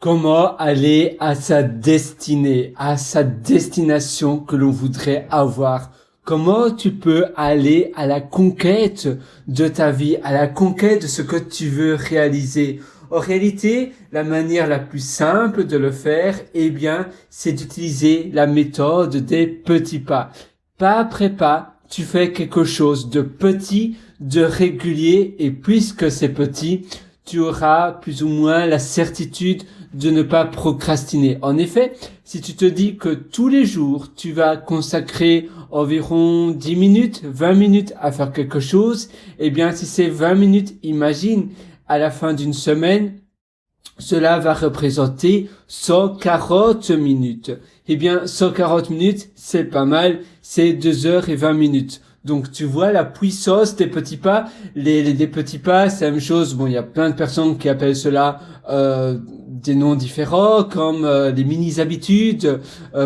Comment aller à sa destinée, à sa destination que l'on voudrait avoir? Comment tu peux aller à la conquête de ta vie, à la conquête de ce que tu veux réaliser? En réalité, la manière la plus simple de le faire, eh bien, c'est d'utiliser la méthode des petits pas. Pas après pas, tu fais quelque chose de petit, de régulier, et puisque c'est petit, tu auras plus ou moins la certitude de ne pas procrastiner. En effet, si tu te dis que tous les jours, tu vas consacrer environ 10 minutes, 20 minutes à faire quelque chose, eh bien, si c'est 20 minutes, imagine, à la fin d'une semaine, cela va représenter 140 minutes. Eh bien, 140 minutes, c'est pas mal, c'est 2 heures et 20 minutes. Donc, tu vois la puissance des petits pas. Les petits pas, c'est la même chose. Bon, il y a plein de personnes qui appellent cela des noms différents, comme les mini-habitudes.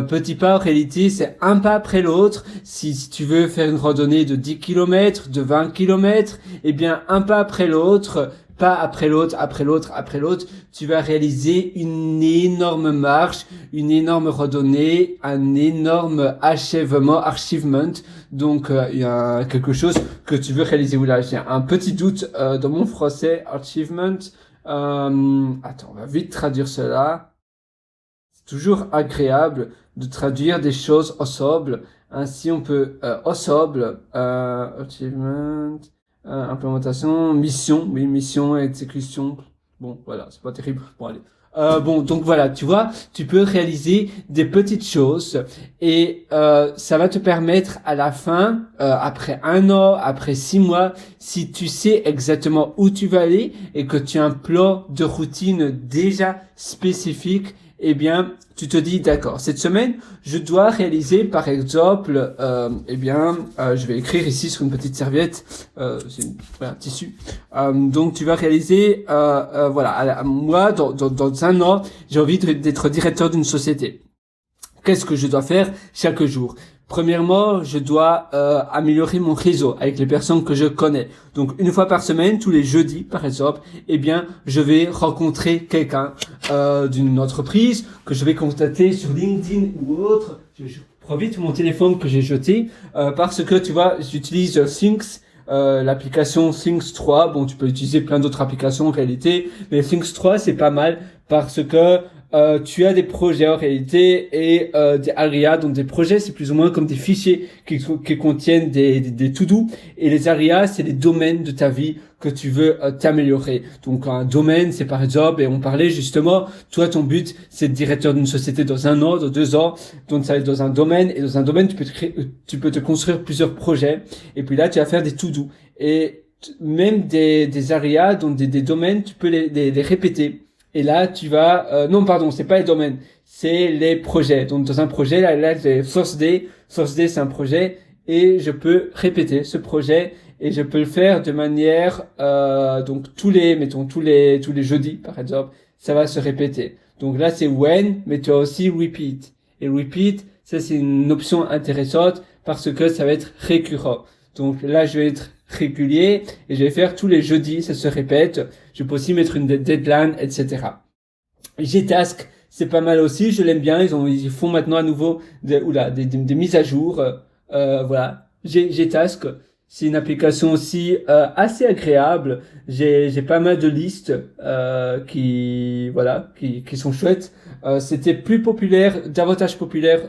Petits pas, en réalité, c'est un pas après l'autre. Si tu veux faire une randonnée de 10 km, de 20 km, eh bien, un pas après l'autre, pas après l'autre, après l'autre, après l'autre, tu vas réaliser une énorme marche, une énorme randonnée, un énorme achievement. Donc, il y a quelque chose que tu veux réaliser. Oula, j'ai un petit doute dans mon français, achievement. Attends, on va vite traduire cela. C'est toujours agréable de traduire des choses ensemble. Ainsi, on peut ensemble, achievement. Implémentation, mission, oui, mission, exécution. Bon, voilà, c'est pas terrible. Bon, allez. Donc voilà, tu vois, tu peux réaliser des petites choses et ça va te permettre à la fin, après 1 an, après 6 mois, si tu sais exactement où tu vas aller et que tu as un plan de routine déjà spécifique, eh bien, tu te dis, d'accord, cette semaine, je dois réaliser, par exemple, je vais écrire ici sur une petite serviette, un tissu. Donc, tu vas réaliser, moi, dans 1 an, j'ai envie d'être directeur d'une société. Qu'est-ce que je dois faire chaque jour? Premièrement, je dois améliorer mon réseau avec les personnes que je connais. Donc, une fois par semaine, tous les jeudis, par exemple, eh bien, je vais rencontrer quelqu'un d'une entreprise que je vais contacter sur LinkedIn ou autre. Je prends vite mon téléphone que j'ai jeté parce que, tu vois, j'utilise Things. L'application Things 3, bon, tu peux utiliser plein d'autres applications en réalité, mais Things 3, c'est pas mal parce que tu as des projets en réalité et des arias. Donc des projets, c'est plus ou moins comme des fichiers qui contiennent des to-do, et les arias, c'est les domaines de ta vie que tu veux t'améliorer. Donc un domaine, c'est par exemple, et on parlait justement, toi ton but c'est de directeur d'une société dans 1 an, dans 2 ans, donc ça va être dans un domaine, et dans un domaine tu peux te construire plusieurs projets, et puis là tu vas faire des to-do, et même des arias, donc des domaines, tu peux les répéter. Et là, tu vas... non, pardon, c'est pas les domaines, c'est les projets. Donc, dans un projet, là c'est Source Day. Source Day, c'est un projet. Et je peux répéter ce projet. Et je peux le faire de manière... donc, tous les jeudis, par exemple, ça va se répéter. Donc là, c'est when, mais tu as aussi repeat. Et repeat, ça, c'est une option intéressante parce que ça va être récurrent. Donc là, je vais être régulier et je vais faire tous les jeudis, ça se répète. Je peux aussi mettre une deadline, etc. Gtask, c'est pas mal aussi, je l'aime bien. Ils font maintenant à nouveau des mises à jour. Voilà, Gtask, c'est une application aussi assez agréable. J'ai pas mal de listes qui sont chouettes. C'était davantage populaire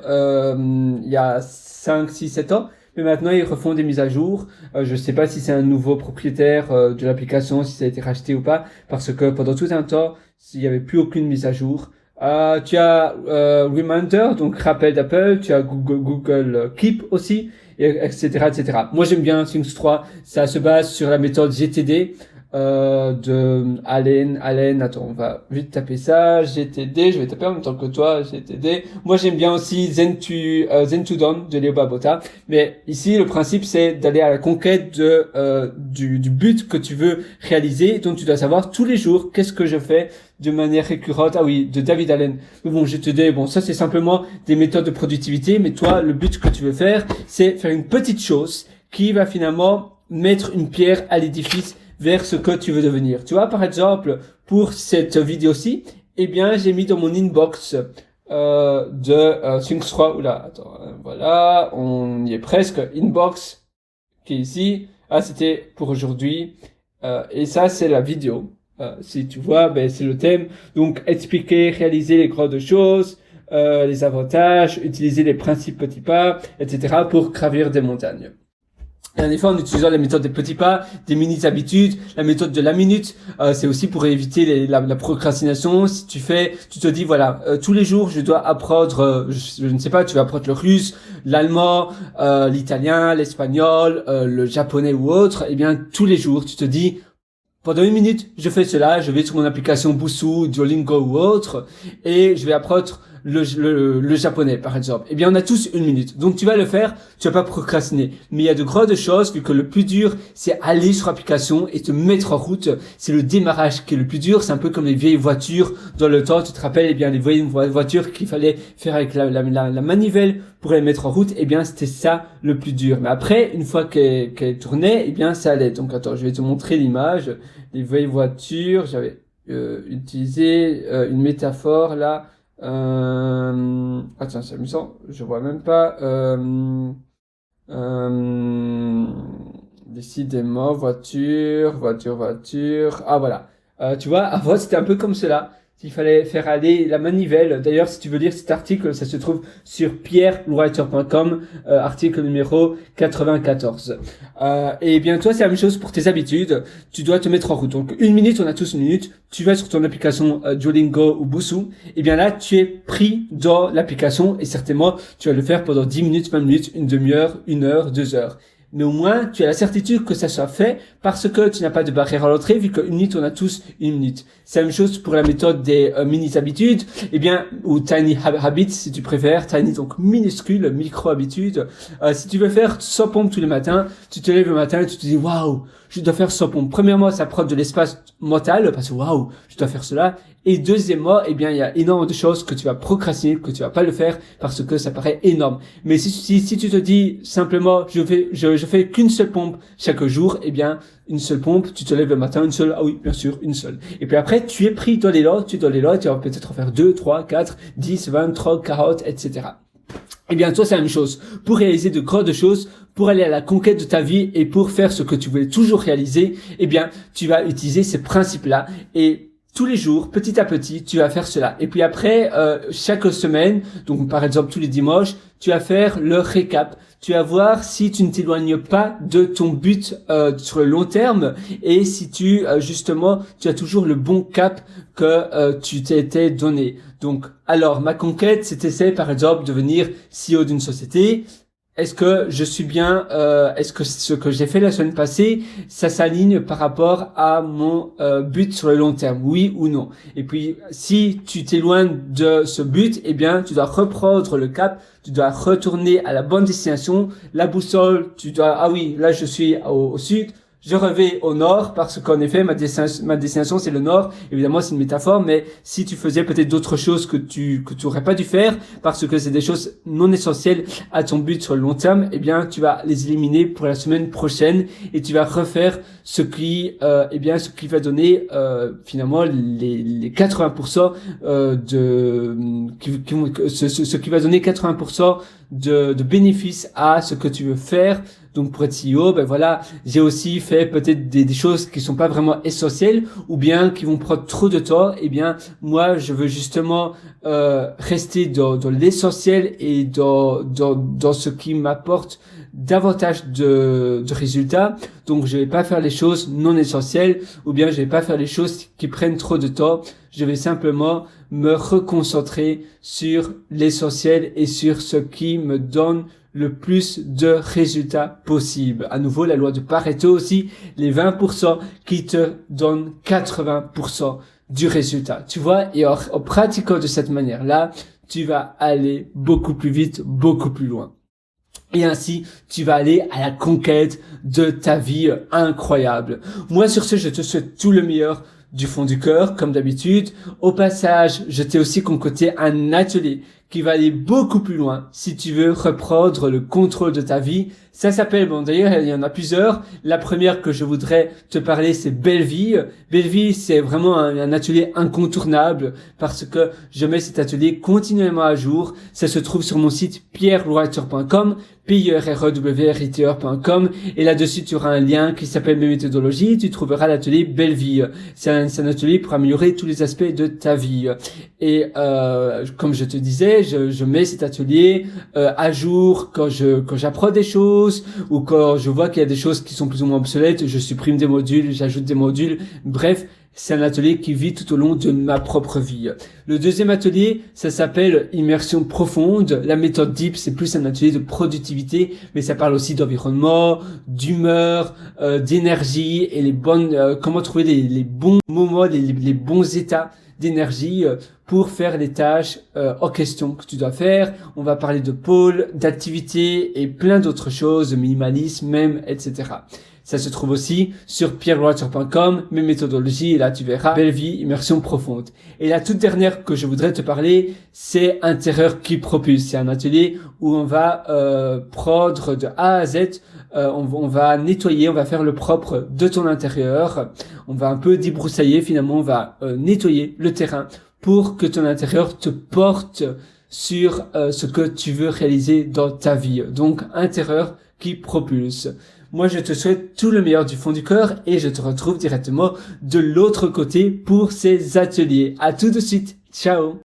il y a 5, 6, 7 ans. Mais maintenant, ils refont des mises à jour. Je sais pas si c'est un nouveau propriétaire de l'application, si ça a été racheté ou pas, parce que pendant tout un temps, il n'y avait plus aucune mise à jour. Tu as Reminder, donc rappel d'Apple. Tu as Google Keep aussi, etc., etc. Moi, j'aime bien Things 3. Ça se base sur la méthode GTD. De Allen, attends, on va vite taper ça, GTD, je vais taper en même temps que toi, GTD. Moi, j'aime bien aussi Zen to Dawn de Leo Babauta. Mais ici, le principe, c'est d'aller à la conquête du but que tu veux réaliser. Donc, tu dois savoir tous les jours, qu'est-ce que je fais de manière récurrente. Ah oui, de David Allen. Mais bon, GTD, bon, ça, c'est simplement des méthodes de productivité. Mais toi, le but que tu veux faire, c'est faire une petite chose qui va finalement mettre une pierre à l'édifice vers ce que tu veux devenir. Tu vois, par exemple, pour cette vidéo-ci, eh bien, j'ai mis dans mon inbox de Things 3. Oula, attends, voilà, on y est presque. Inbox qui est ici. Ah, c'était pour aujourd'hui. Et ça, c'est la vidéo. Si tu vois, ben, c'est le thème. Donc, expliquer, réaliser les grandes choses, les avantages, utiliser les principes petits pas, etc. pour gravir des montagnes. Et en effet, en utilisant la méthode des petits pas, des mini-habitudes, la méthode de la minute, c'est aussi pour éviter la procrastination. Si tu te dis, voilà, tous les jours, je dois apprendre, je ne sais pas, tu vas apprendre le russe, l'allemand, l'italien, l'espagnol, le japonais ou autre, eh bien, tous les jours, tu te dis, pendant 1 minute, je fais cela, je vais sur mon application Busuu, Duolingo ou autre, et je vais apprendre le japonais, par exemple. Eh bien, on a tous 1 minute. Donc, tu vas le faire, tu vas pas procrastiner. Mais il y a de grandes choses, vu que le plus dur, c'est aller sur l'application et te mettre en route. C'est le démarrage qui est le plus dur. C'est un peu comme les vieilles voitures dans le temps. Tu te rappelles, eh bien, les vieilles voitures qu'il fallait faire avec la manivelle pour les mettre en route. Eh bien, c'était ça le plus dur. Mais après, une fois qu'elle tournait, eh bien, ça allait. Donc, attends, je vais te montrer l'image. Les vieilles voitures, j'avais utilisé une métaphore là. Attends, c'est amusant, je vois même pas. Décidément, voiture. Ah voilà. Tu vois, avant c'était un peu comme cela. Il fallait faire aller la manivelle. D'ailleurs, si tu veux lire cet article, ça se trouve sur pierrewriter.com, article numéro 94. Et bien, toi, c'est la même chose pour tes habitudes. Tu dois te mettre en route. Donc, 1 minute, on a tous 1 minute. Tu vas sur ton application Duolingo ou Busuu. Et bien là, tu es pris dans l'application et certainement, tu vas le faire pendant 10 minutes, 20 minutes, une demi-heure, 1 heure, 2 heures. Mais au moins, tu as la certitude que ça soit fait parce que tu n'as pas de barrière à l'entrée vu qu'une minute, on a tous 1 minute. C'est la même chose pour la méthode des mini-habitudes, eh bien, ou tiny habits si tu préfères, tiny donc minuscule, micro-habitudes. Si tu veux faire 100 pompes tous les matins, tu te lèves le matin et tu te dis waouh, je dois faire 100 pompes. Premièrement, ça prend de l'espace mental parce que waouh, je dois faire cela. Et deuxièmement, eh bien, il y a énormément de choses que tu vas procrastiner, que tu vas pas le faire parce que ça paraît énorme. Mais si tu te dis simplement, je fais qu'une seule pompe chaque jour, eh bien, une seule pompe, tu te lèves le matin, une seule, ah oui, bien sûr, une seule. Et puis après, tu es pris dans l'élan, tu vas peut-être en faire 2, 3, 4, 10, 20, 30, 40, etc. Eh bien, toi, c'est la même chose. Pour réaliser de grandes choses, pour aller à la conquête de ta vie et pour faire ce que tu voulais toujours réaliser, eh bien, tu vas utiliser ces principes-là et tous les jours, petit à petit, tu vas faire cela. Et puis après, chaque semaine, donc par exemple tous les dimanches, tu vas faire le récap. Tu vas voir si tu ne t'éloignes pas de ton but sur le long terme et si justement, tu as toujours le bon cap que tu t'étais donné. Donc, alors, ma conquête, c'était par exemple devenir CEO d'une société. Est-ce que je suis bien, est-ce que ce que j'ai fait la semaine passée, ça s'aligne par rapport à mon but sur le long terme, oui ou non? Et puis, si tu t'éloignes de ce but, eh bien, tu dois reprendre le cap, tu dois retourner à la bonne destination, la boussole, ah oui, là je suis au sud, je revais au nord parce qu'en effet ma destination c'est le nord. Évidemment c'est une métaphore, mais si tu faisais peut-être d'autres choses que tu aurais pas dû faire parce que c'est des choses non essentielles à ton but sur le long terme, eh bien tu vas les éliminer pour la semaine prochaine et tu vas refaire ce qui va donner finalement les 80% ce qui va donner 80% de bénéfices à ce que tu veux faire. Donc pour être CEO, ben voilà, j'ai aussi fait peut-être des choses qui sont pas vraiment essentielles ou bien qui vont prendre trop de temps. Eh bien, moi, je veux justement rester dans l'essentiel et dans ce qui m'apporte davantage de résultats. Donc je vais pas faire les choses non essentielles ou bien je vais pas faire les choses qui prennent trop de temps. Je vais simplement me reconcentrer sur l'essentiel et sur ce qui me donne le plus de résultats possible. À nouveau, la loi de Pareto aussi, les 20% qui te donnent 80% du résultat. Tu vois, et en pratiquant de cette manière-là, tu vas aller beaucoup plus vite, beaucoup plus loin. Et ainsi, tu vas aller à la conquête de ta vie incroyable. Moi, sur ce, je te souhaite tout le meilleur du fond du cœur, comme d'habitude. Au passage, je t'ai aussi concocté un atelier qui va aller beaucoup plus loin si tu veux reprendre le contrôle de ta vie. Ça s'appelle, bon d'ailleurs il y en a plusieurs. La première que je voudrais te parler, c'est Belle Vie. Belle Vie, c'est vraiment un atelier incontournable parce que je mets cet atelier continuellement à jour. Ça se trouve sur mon site pierrewriter.com, pierrewriter.com, et là-dessus tu auras un lien qui s'appelle mes méthodologies. Tu trouveras l'atelier Belle Vie. C'est un atelier pour améliorer tous les aspects de ta vie. Et comme je te disais, je mets cet atelier à jour quand j'apprends des choses, ou quand je vois qu'il y a des choses qui sont plus ou moins obsolètes, je supprime des modules, j'ajoute des modules. Bref, c'est un atelier qui vit tout au long de ma propre vie. Le deuxième atelier, ça s'appelle Immersion profonde. La méthode DEEP, c'est plus un atelier de productivité, mais ça parle aussi d'environnement, d'humeur, d'énergie et comment trouver les bons moments, les bons états d'énergie pour faire les tâches en question que tu dois faire. On va parler de pôle, d'activité et plein d'autres choses, de minimalisme même, etc. Ça se trouve aussi sur pierrewriter.com, mes méthodologies, et là tu verras Belle Vie, immersion profonde. Et la toute dernière que je voudrais te parler, c'est Intérieur qui propulse. C'est un atelier où on va prendre de A à Z, on va nettoyer, on va faire le propre de ton intérieur. On va un peu débroussailler, finalement on va nettoyer le terrain pour que ton intérieur te porte sur ce que tu veux réaliser dans ta vie. Donc Intérieur qui propulse. Moi, je te souhaite tout le meilleur du fond du cœur et je te retrouve directement de l'autre côté pour ces ateliers. À tout de suite. Ciao.